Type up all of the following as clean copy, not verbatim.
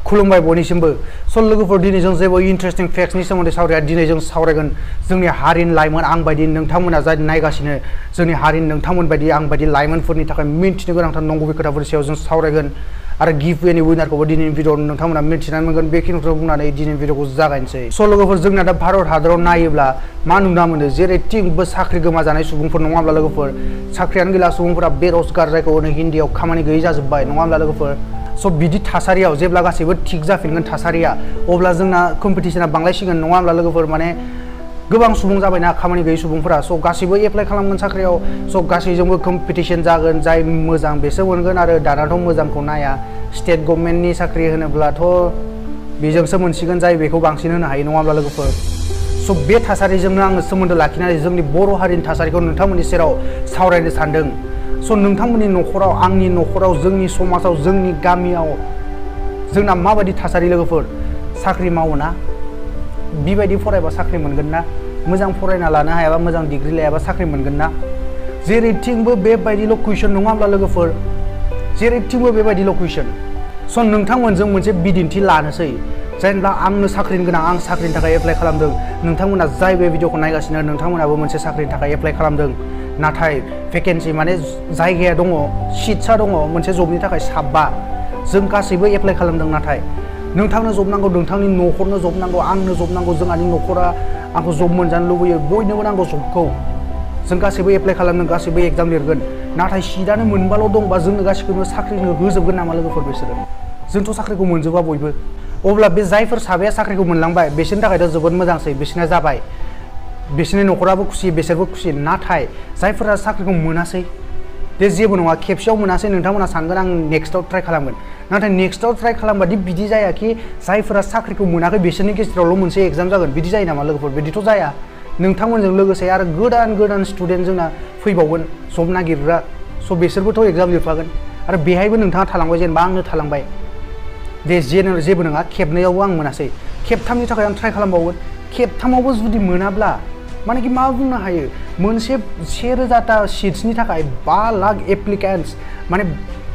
खुलुमबाय बयनिसिमबो स' लोगोफोर दिनै जों जेबो इन्टारेस्टिं फेक्ट्सनि सोमोन्दै सावराया दिनै जों सावरायगोन जोंनि हारिनि लाइमोन आं बायदि नोंथांमोना जाय नायगासिनो जोंनि हारिनि नोंथांमोन बायदि आं बायदि लाइमोनफोरनि थाखाय मिन्थिनो गोनांथार नंगुबै खोथाफोरनि सायाव जों सावरायगोन आरो गिभवेनि विनारखौबो दिनैनि भिडिअ'आव नोंथांमोना मिन्थिनानै मोनगोन बेखिनिखौ बुंनानै दिनैनि भिडिअ'खौ जागायनोसै स' लोगोफोर जोंना दा भारत हादराव नायोब्ला मा नुना मोनो जेरैथिंबो साख्रि गोमाजानाय सुबुंफोर नङा होमब्ला लोगोफोर साख्रियानो गैला सुबुंफोरा बेरोजगार जायखौ होनो हिन्दीयाव खामानि गैयै जाजोब्बाय नङा होमब्ला लोगोफोर स' बिदि थासारियाव जेब्ला गासैबो थिग जाफिनगोन थासारिया अब्ला जोंना कम्पिटिशना बांलायसिगोन नङा होमब्ला लोगोफोर माने गोबां सुबुं जाबायना खामानि गैयै सुबुंफोरा स' गासैबो एप्लाइ खालामगोन साख्रियाव स' गासैजोंबो कम्पिटिशन जागोन जाय मोजां बेसो मोनगोन आरो दानाथ' मोजांखौ नाया स्टेट गभर्नमेन्टनि साख्रि होनोब्लाथ' बेजोंसो मोनसिगोन जाय बेखौ बांसिन होनो हायो नङा होमब्ला लोगोफोर स' बे थासारिजोंनो आङो सोमोन्दो लाखिनानै जोंनि बर' हारिनि थासारिखौ नोंथांमोननि सेराव सावरायनो सानदों स' नोंथांमोननि न'खराव आंनि न'खराव जोंनि समाजाव जोंनि गामियाव जोंना माबायदि थासारि लोगोफोर साख्रि मावो ना बेबायदि फरायबा साख्रि मोनगोन ना मोजां फरायना लानो हायाबा मोजां डिग्री लायाबा साख्रि मोनगोन ना जेरैथिंबो बेबायदिल' कुइसन नङा होमब्ला लोगोफोर जेरैथिंबो बेबायदिल' कुइसन स' नोंथांमोनजों मोनसे बिदिन्थि लानोसै जेनेबा आंनो साख्रिनि गोनां आं साख्रिनि थाखाय एप्लाइ खालामदों नोंथांमोना जाय बे भिडिअखौ नायगासिनो नोंथांमोनाबो मोनसे साख्रिनि थाखाय एप्लाइ खालामदों नाथाय भेकेन्सि माने जायगाया दङ सिटसा दङ मोनसे जबनि थाखाय 7 जों गासैबो एप्लाइ खालामदों नाथाय नोंथांनो जब नांगौ नोंथांनि न'खरनो जब नांगौ आंनो जब नांगौ जोंहानि न'खरा आंखौ जब मोनजानो लुबैयो बयनोबो नांगौ जबखौ जों गासैबो एप्लाइ खालामदों गासैबो एग्जाम लिरगोन नाथाय सिटआनो मोनबाल' दंबा जोंनो गासैखौबो साख्रिनो होजोबगोन नामा लोगोफोर बिसोरो जोंथ' साख्रिखौ मोनजोबा बयबो अब्ला बे जायफोर साबाया साख्रिखौ मोनलांबाय बिसोरनि थाखायथ' जोबोद मोजांसै बिसोरना जाबाय बिसोरनि न'खराबो खुसि बिसोरबो खुसि नाथाय जायफोरा साख्रिखौ मोनासै बे जेबो नङा खेबसेयाव मोनासै नोंथांमोना सानगोन आं नेक्स्टआव ट्राइ खालामगोन नाथाय नेक्स्टआव ट्राइ खालामबादि बिदि जायाखि जायफोरा साख्रिखौ मोनाखै बिसोरनि गेजेरावल' मोनसे एग्जाम जागोन बिदि जायो नामा लोगोफोर बिदिथ' जाया नोंथांमोनजों लोगोसे आरो गोदान स्टुडेन्ट जोंना फैबावगोन जब नागिरग्रा स' बिसोरबोथ' एग्जाम लिरफागोन आरो बेहायबो नोंथाङा थालांबाय जेनेबा आंनो थालांबाय दे जेबो नङा खेबनैयावबो आं मोनासै खेबथामनि थाखाय आं ट्राइ खालामबावगोन खेबथामावबो जुदि मोनाब्ला मानेकि मा बुंनो हायो मोनसे 1000टा सिट्सनि थाखाय 5 लाख एप्लिकेन्ट्स माने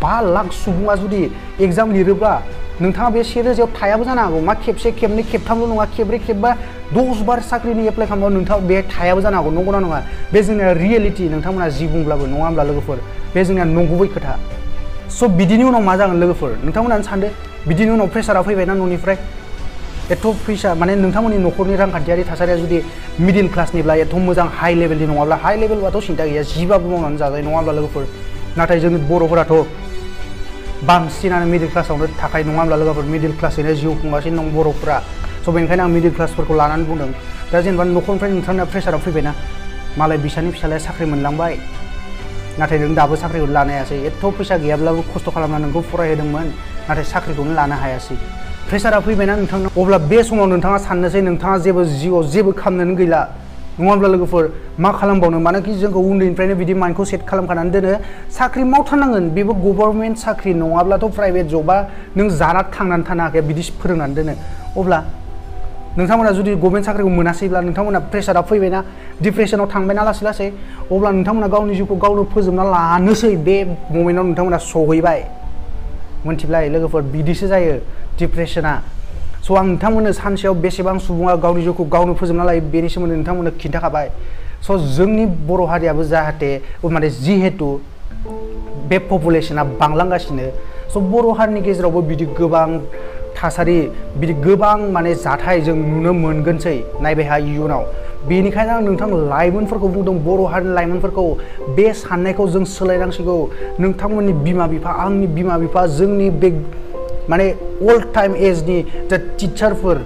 5 लाख सुबुङा जुदि एग्जाम लिरोब्ला नोंथाङा बे 1000आव थायाबो जानो हागौ मा खेबसे खेबनै खेबथामल' नङा खेब्रै खेबबा 10 बार साख्रिनि एप्लाइ खालामबा नोंथाङा बे थायाबो जानो हागौ नंगौना नङा बे जोंनिया रियेलिटि नोंथांमोना जि बुंब्लाबो नङा होमब्ला लोगोफोर बे जोंनिया नंगुबै खोथा स' बिदिनि उनाव मा जागोन लोगोफोर नोंथांमोनानो सानदो बिदिनि उनाव प्रेसारा फैबायना न'निफ्राय एथ' फैसा माने नोंथांमोननि न'खरनि रांखान्थियारि थासारिया जुदि मिडिल क्लासनिब्ला एथ' मोजां हाइ लेभेलनि नङाब्ला हाइ लेभेलबाथ' सिन्था गैया जिबाबो मावनानै जाजायो नङा होमब्ला लोगोफोर नाथाय जोंनि बर'फोराथ' बांसिनानो मिडिल क्लासावनो थाखाय नङा होमब्ला लोगोफोर मिडिल क्लासैनो जिउ खुंगासिनो दं बर'फोरा स' बेनिखायनो आं मिडिल क्लासफोरखौ लानानै बुंदों दा जेनेबा न'खरनिफ्राय नोंथांना प्रेसारा फैबायना मालाय बिसानि फिसालाया साख्रि मोनलांबाय नाथाय नों दाबो साख्रिखौ लानो हायासै एथ' फैसा गैयाब्लाबो खस्थ' खालामना नोंखौ फरायहोदोंमोन नाथाय साख्रिखौनो लानो हायासै प्रेसारा फैबायना नोंथांनाव अब्ला बे समाव नोंथाङा साननोसै नोंथाङा जेबो जिउआव जेबो खालामनोनो गैला नङा होमब्ला लोगोफोर मा खालामबावनो मानोकि जोंखौ उन्दैनिफ्रायनो बिदि माइन्डखौ सेट खालामखानानै दोनो साख्रि मावथारनांगोन बेबो गभर्नमेन्ट साख्रि नङाब्लाथ' प्राइभेट जबा नों जाना थांनानै थानो हाखाया बिदि फोरोंनानै दोनो अब्ला नोंथांमोना जुदि गभर्नमेन्ट साख्रिखौ मोनासैब्ला नोंथांमोना प्रेसारा फैबायना डिप्रेसनाव थांबायना लासै लासै अब्ला नोंथांमोना गावनि जिउखौ गावनो फोजोबना लानोसै बे ममेन्टआव नोंथांमोना सहैबाय मोनथिबाय लोगोफोर बिदिसो जायो डिप्रेसना स' आं नोंथांमोननो सानसेयाव बेसेबां सुबुङा गावनि जिउखौ गावनो फोजोबना लायो बेनि सोमोन्दै नोंथांमोननो खिन्थाखाबाय स' जोंनि बर' हारियाबो जाहाथे माने जिहेतु बे पपुलेसना बांलांगासिनो स' बर' हारिनि गेजेरावबो बिदि गोबां थासारि बिदि गोबां माने जाथाय जों नुनो मोनगोनसै नायबायहा इयुनाव बेनिखायनो आं नोंथां लाइमोनफोरखौ बुंदों बर' हारिनि लाइमोनफोरखौ बे साननायखौ जों सोलायनांसिगौ नोंथांमोननि बिमा बिफा आंनि बिमा बिफा जोंनि बे माने अल्ड टाइम एजनि जा टिचारफोर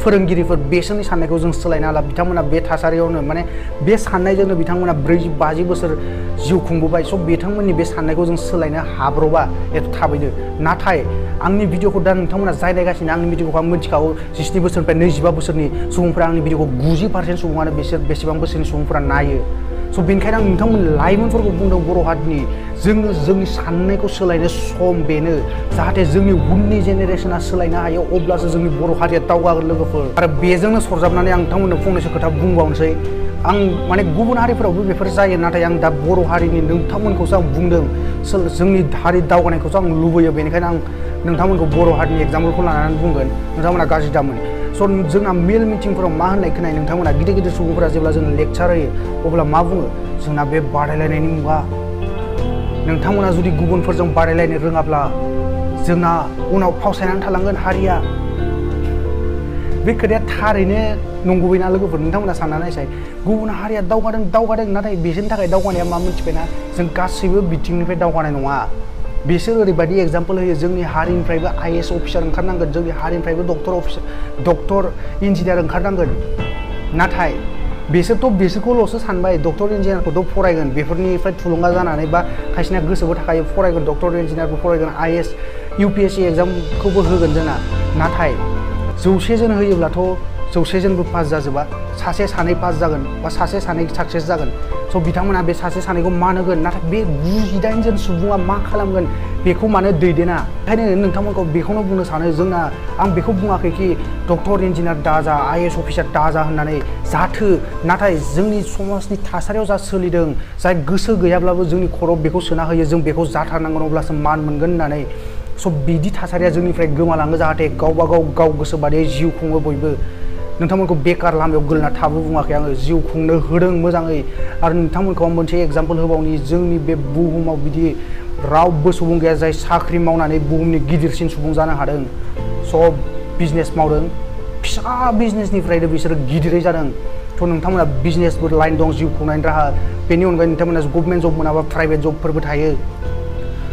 फोरोंगिरिफोर बेसोरनि साननायखौ जों सोलायनो हाला बिथांमोना बे थासारियावनो माने बे साननायजोंनो बिथांमोना 40-50 बोसोर जिउ खुंबोबाय स' बिथांमोननि बे साननायखौ जों सोलायनो हाब्रबा एथ' थाबैनो नाथाय आंनि भिडिअखौ दा नोंथांमोना जाय नायगासिनो आंनि भिडिअखौ आं मिथिखागौ 17 बोसोरनिफ्राय 25 बोसोरनि सुबुंफोरा आंनि भिडिअखौ 90% सुबुङानो बेसेबां बोसोरनि सुबुंफोरा नायो स' बेनिखायनो आं नोंथांमोन लाइमोनफोरखौ बुंदों बर' हारिनि जोङो जोंनि साननायखौ सोलायनो सम बेनो जाहाथे जोंनि उननि जेनेरेसना सोलायनो हायो अब्लासो जोंनि बर' हारिया दावगागोन लोगोफोर आरो बेजोंनो सरजाबनानै आं नोंथांमोननो फंनैसो खोथा बुंबावनोसै आं माने गुबुन हारिफोरावबो बेफोर जायो नाथाय आं दा बर' हारिनि नोंथांमोनखौसो आं बुंदों जोंनि हारि दावगानायखौसो आं लुबैयो बेनिखायनो आं नोंथांमोनखौ बर' हारिनि एग्जाम्पलखौ लानानै बुंगोन नोंथांमोना गाज्रि दामोन स' जोंना मेल मिटिंफोराव मा होननाय खोनायो नोंथांमोना गिदिर गिदिर सुबुंफोरा जेब्ला जों लेक्चार होयो अब्ला मा बुङो जोंना बे बादायलायनायनि मुगा नोंथांमोना जुदि गुबुनफोरजों बादायलायनो रोङाब्ला जोंना उनाव फावसायनानै थालांगोन हारिया बे खोथाया थारैनो नंगौना लोगोफोर नोंथांमोना सानना नायसाय गुबुन हारिया दावगादों नाथाय बिसोरनि थाखाय दावगानाया मा मिथिबायना जों गासैबो बिथिंनिफ्राय दावगानाय नङा बिसोर ओरैबायदि एग्जाम्पल होयो जोंनि हारिनिफ्रायबो IAS अफिसार ओंखारनांगोन जोंनि हारिनिफ्रायबो डक्टर इन्जिनियार ओंखारनांगोन नाथाय बिसोरखौल'सो सानबाय डक्टर इन्जिनियारखौथ' फरायगोन बेफोरनिफ्राय थुलुंगा जानानै बा खायसेना गोसोबो थाखायो फरायगोन डक्टर इन्जिनियारबो फरायगोन IAS UPSC एग्जामखौबो होगोन जोंना नाथाय 100 जन होयोब्लाथ' 100 जनबो पास जाजोबा सासे सानै पास जागोन बा सासे सानै साक्सेस जागोन स' बिथांमोना बे सासे सानैखौ मान होगोन नाथाय बे 98 जन सुबुङा मा खालामगोन बेखौ मानो दैदेना ओंखायनो नोंथांमोनखौ बेखौनो बुंनो सानो जोंना आं बेखौ बुङाखैखि डक्टर इन्जिनियार दाजा IAS अफिसार दाजा होननानै जाथो नाथाय जोंनि समाजनि थासारियाव जा सोलिदों जाय गोसो गैयाब्लाबो जोंनि खर'आव बेखौ सोना होयो जों बेखौ जाथारनांगोन अब्लासो मान मोनगोन होननानै स' बिदि थासारिया जोंनिफ्राय गोमालाङो जाहाथे गाव गोसो बादियै जिउ खुङो बयबो नोंथांमोनखौ बेकार लामायाव गोलैना थाबो बुङाखै आङो जिउ खुंनो होदों मोजाङै आरो नोंथांमोनखौ आं मोनसे एग्जाम्पल होबावनि जोंनि बे बुहुमाव बिदि रावबो सुबुं गैया जाय साख्रि मावनानै बुहुमनि गिदिरसिन सुबुं जानो हादों सब बिजनेस मावदों फिसा बिजनेसनिफ्रायनो बिसोरो गिदिरै जादों थ' नोंथांमोना बिजनेसबो लाइन दं जिउ खुंनायनि राहा बेनि अनगायै नोंथांमोना गभर्नमेन्ट जब मोनाबा प्राइभेट जबफोरबो थायो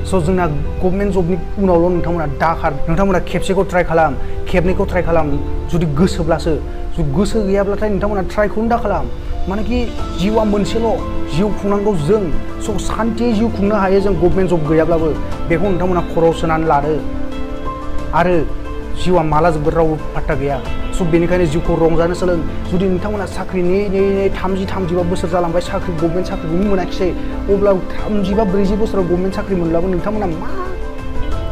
स' जोंना गभर्नमेन्ट जबनि उनावल' नोंथांमोना दाखार नोंथांमोना खेबसेखौ ट्राइ खालाम खेबनैखौ ट्राइ खालाम जुदि गोसोब्लासो जुदि गोसो गैयाब्लाथाय नोंथांमोना ट्राइखौनो दा खालाम मानोखि जिउआ मोनसेल' जिउ खुंनांगौ जों स' सान्थियै जिउ खुंनो हायो जों गभर्नमेन्ट जब गैयाब्लाबो बेखौ नोंथांमोना खर'आव सोनानै लादो आरो जिउआ माला जोबगोन रावबो पात्ता गैया स' बेनिखायनो जिउखौ रंजानो सोलों जुदि नोंथांमोना साख्रि नेयै 30-35 बोसोर जालांबाय साख्रि गभर्नमेन्ट साख्रिखौनो मोनाखिसै अब्ला 30-40 बोसोराव गभर्नमेन्ट साख्रि मोनब्लाबो नोंथांमोना मा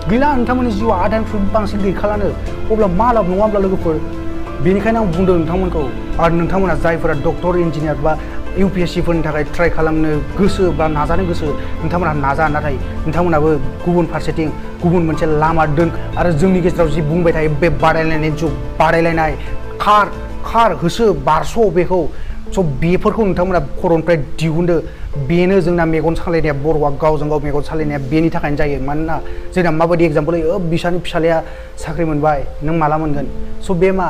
गैला नोंथांमोननि जिउआ आदानिफ्राय बांसिन गैखालानो अब्ला मा लाब नङा होमब्ला लोगोफोर बेनिखायनो आं बुंदों नोंथांमोनखौ आरो नोंथांमोना जायफोरा डक्टर इन्जिनियार बा UPSCफोरनि थाखाय ट्राइ खालामनो गोसो बा नाजानो गोसो नोंथांमोना नाजा नाथाय नोंथांमोनाबो गुबुन फारसेथिं गुबुन मोनसे लामा दोन आरो जोंनि गेजेराव जि बुंबाय थायो बे बादायलायनायनि जुग बादायलायनाय खार होसो बारस' बेखौ स' बेफोरखौ नोंथांमोना खर'निफ्राय दिहुनदो बेनो जोंना मेगन सालायनाया बर'आ गावजों गाव मेगन सालायनाया बेनि थाखायनो जायो मानोना जोंना माबायदि एग्जाम्पल होयो बिसानि फिसालाया साख्रि मोनबाय नों माला मोनगोन स' बे मा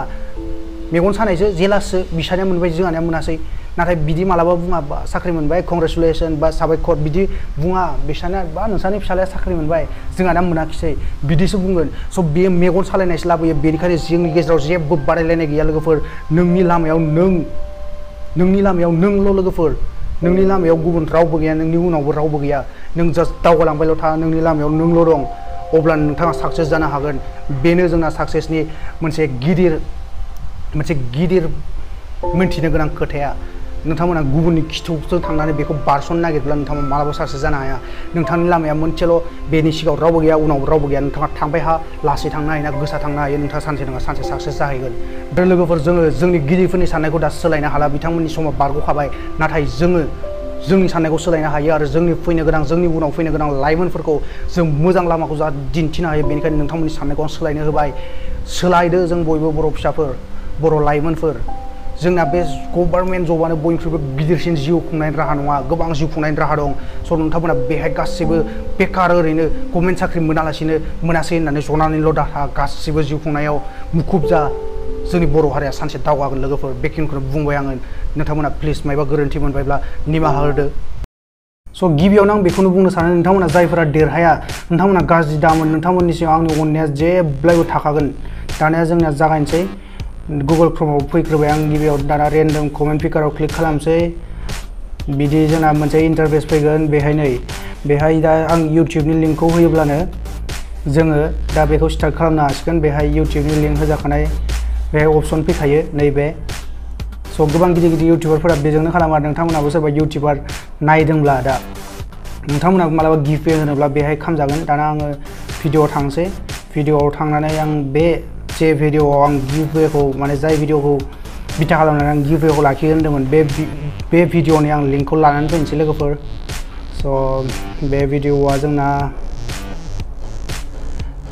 मेगन सानायसो जेलासो बिसानिया मोनबाय जोंहानिया मोनासै नाथाय बिदि मालाबा बुङा साख्रि मोनबाय कंग्रेचुलेसन बा साबायखर बिदि बुङा बिसानिया बा नोंसानि फिसालाया साख्रि मोनबाय जोंहानिया मोनाखिसै बिदिसो बुंगोन स' बे मेगन सालायनायसो लाबोयो बेनिखायनो जोंनि गेजेराव जेबो बादायलायनाय गैया लोगोफोर नोंनि लामायाव नोंल' लोगोफोर नोंनि लामायाव गुबुन रावबो गैया नोंनि उनावबो रावबो गैया नों जास्ट दावगालांबायल' था नोंनि लामायाव नोंल' दं अब्ला नोंथाङा साक्सेस जानो हागोन बेनो जोंना साक्सेसनि मोनसे गिदिर मोनथिनो गोनां खोथाया नोंथांमोना गुबुननि खिथौजों थांनानै बेखौ बारस'नो नागिरब्ला नोंथांमोना मालाबा साक्सेस जानो हाया नोंथांनि लामाया मोनसेल' बेनि सिगाङाव रावबो गैया उनावबो रावबो गैया नोंथाङा थांबाय हा लासै थांनो हायो ना गोसा थांनो हायो नोंथाङा सानसे नङा सानसे साक्सेस जाहैगोन दा लोगोफोर जोङो जोंनि गिदिरफोरनि साननायखौ दा सोलायनो हाला बिथांमोननि समा बारग'खाबाय नाथाय जोङो जोंनि साननायखौ सोलायनो हायो आरो जोंनि उनाव फैनो गोनां लाइमोनफोरखौ जों मोजां लामाखौ जा दिन्थिनो हायो बेनिखायनो नोंथांमोननि साननायखौ आं सोलायनो होबाय सोलायदो जों बयबो बर' फिसाफोर बर' लाइमोनफोर जोंना बे गभर्नमेन्ट जबानो बयनिख्रुइबो गिदिरसिन जिउ खुंनायनि राहा नङा गोबां जिउ खुंनायनि राहा दं स' नोंथांमोना बेहाय गासैबो बेकार ओरैनो गभर्नमेन्ट साख्रि मोनालासिनो मोनासै होननानै जनानैल' दाथा गासैबो जिउ खुंनायाव मुखुब जा जोंनि बर' हारिया सानसे दावगागोन लोगोफोर बेखिनिखौनो बुंबाय आङो नोंथांमोना प्लिज मायबा गोरोन्थि मोनबायब्ला निमाहा होदो स' गिबियावनो आं बेखौनो बुंनो सानो नोंथांमोना जायफोरा देरहाया नोंथांमोना गाज्रि दामोन नोंथांमोननि सिगाङाव आंनि अननाया जेब्लायबो थाखागोन दानिया जोंनिया जागायनोसै गुगल क्रोमाव फैग्रोबाय आं गिबियाव दाना रेन्डम कमेन्ट पिकाराव क्लिक खालामसै बिदि जोंना मोनसे इन्टारफेस फैगोन बेहाय दा आं इउटिउबनि लिंकखौ होयोब्लानो जोङो दा बेखौ स्टार्ट खालामनो हासिगोन बेहाय इउटिउबनि लिंक होजाखानाय बेहाय अपसन फैखायो नैबे स' गोबां गिदिर इउटिउबारफोरा बेजोंनो खालामो आरो नोंथांमोनाबो सोरबा इउटिउबार नायदोंब्ला दा नोंथांमोनाबो मालाबा गिफ्ट होनोब्ला बेहाय खालामजागोन दाना आङो भिडिअ'आव थांसै भिडिअ'आव थांनानै आं जे भिडिअ'आव आं गिफ्टखौ माने जाय भिडिअ'खौ बिथा खालामनानै आं गिफ्टखौ लाखियो होन्दोंमोन बे भिडिअ'नि आं लिंकखौ लानानै फैनोसै लोगोफोर स' बे भिडिअ'आ जोंना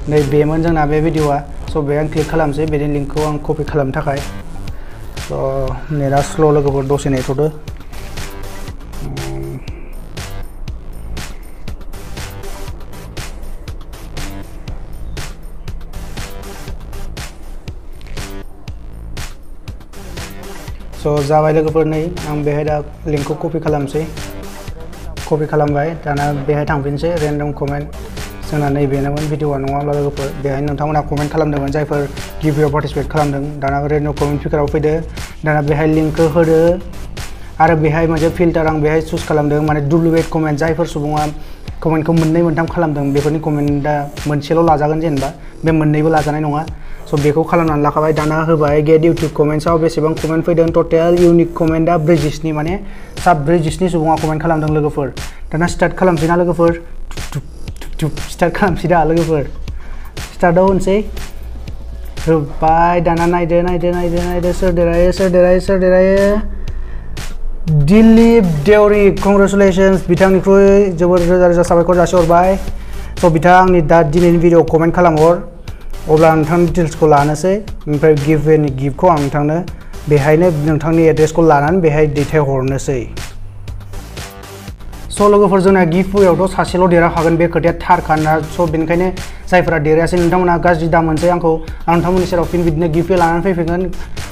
नै बेमोन जोंना बे भिडिअआ स' बे आं क्लिक खालामसै बेनि लिंकखौ आं कपि खालामनो थाखाय स' नेटआ स्ल' लोगोफोर दसे नेथ'दो स' जाबाय लोगोफोर नै आं बेहाय दा लिंकखौ कपि खालामसै कपि खालामबाय दाना बेहाय थांफिनसै रेन्डम कमेन्ट जोंना नैबेनोमोन भिडिअआ नङाब्ला लोगोफोर बेहाय नोंथांमोना कमेन्ट खालामदोंमोन जायफोर गिभवेआव पार्टिसिपेट खालामदों दाना रेन्डम कमेन्ट पिकाराव फैदो दाना बेहाय लिंकखौ होदो आरो बेहाय मोनसे फिल्टार आं बेहाय चुज खालामदों माने डुप्लिकेट कमेन्ट जायफोर सुबुङा कमेन्टखौ मोननै मोनथाम खालामदों बेफोरनि कमेन्टआ मोनसेल' लाजागोन जेनेबा बे मोननैबो लाजानाय नङा स' बेखौ खालामनानै लाखाबाय दाना होबाय गेट इउटिउब कमेन्ट्सआव बेसेबां कमेन्ट फैदों टटेल इउनिक कमेन्टआ 46 माने सा 46 सुबुङा कमेन्ट खालामदों लोगोफोर दाना स्टार्ट खालामसै ना लोगोफोर स्टार्ट खालामसै दा लोगोफोर स्टार्टआव होनसै होबाय दाना नायदो सोर देरहायो दिलीप देवरी कंग्रेचुलेसन्स बिथांनिख्रुइ जोबोर रोजा रोजा साबायखर जासिहरबाय स' बिथाङा आंनि दा दिनैनि भिडिअ कमेन्ट खालामहर अब्ला नोंथांनि डिटेल्सखौ लानोसै ओमफ्राय गिभवेनि गिफ्टखौ आं नोंथांनो बेहायनो नोंथांनि एड्रेसखौ लानानै बेहाय दैथायहरनोसै स' लोगोफोर जोंना गिभवेआवथ' सासेल' देरहाखागोन बे खोथाया थारखाना स' बेनिखायनो जायफोरा देरहायासै नोंथांमोना गाज्रि दा मोनसै आं नोंथांमोननि सेराव फिन बिदिनो गिभवे लानानै फैफिनगोन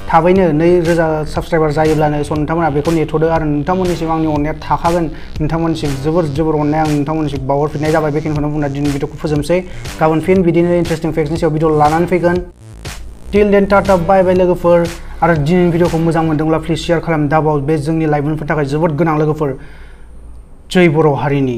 थाबैनो 2000 साबस्क्राइबार जायोब्लानो स' नोंथांमोना बेखौ नेथ'दो आरो नोंथांमोननिसिम आंनि अननाया थाखागोन नोंथांमोननिसिम जोबोर अननाय आं नोंथांमोननिसिम बावहरफिननाय जाबाय बेखिनिखौनो बुंना दिनै भिडिअखौ फोजोबसै गाबोन फिन बिदिनो इन्टारेस्टिं फेक्ट्सनि सायाव भिडिअ लानानै फैगोन टिल देन टाटा बाय बाय लोगोफोर आरो दिनैनि भिडिअखौ मोजां मोनदोंब्ला प्लिज शेयार खालाम दाबाव बे जोंनि लाइमोनफोरनि थाखाय जोबोद गोनां लोगोफोर जय बर' हारिनि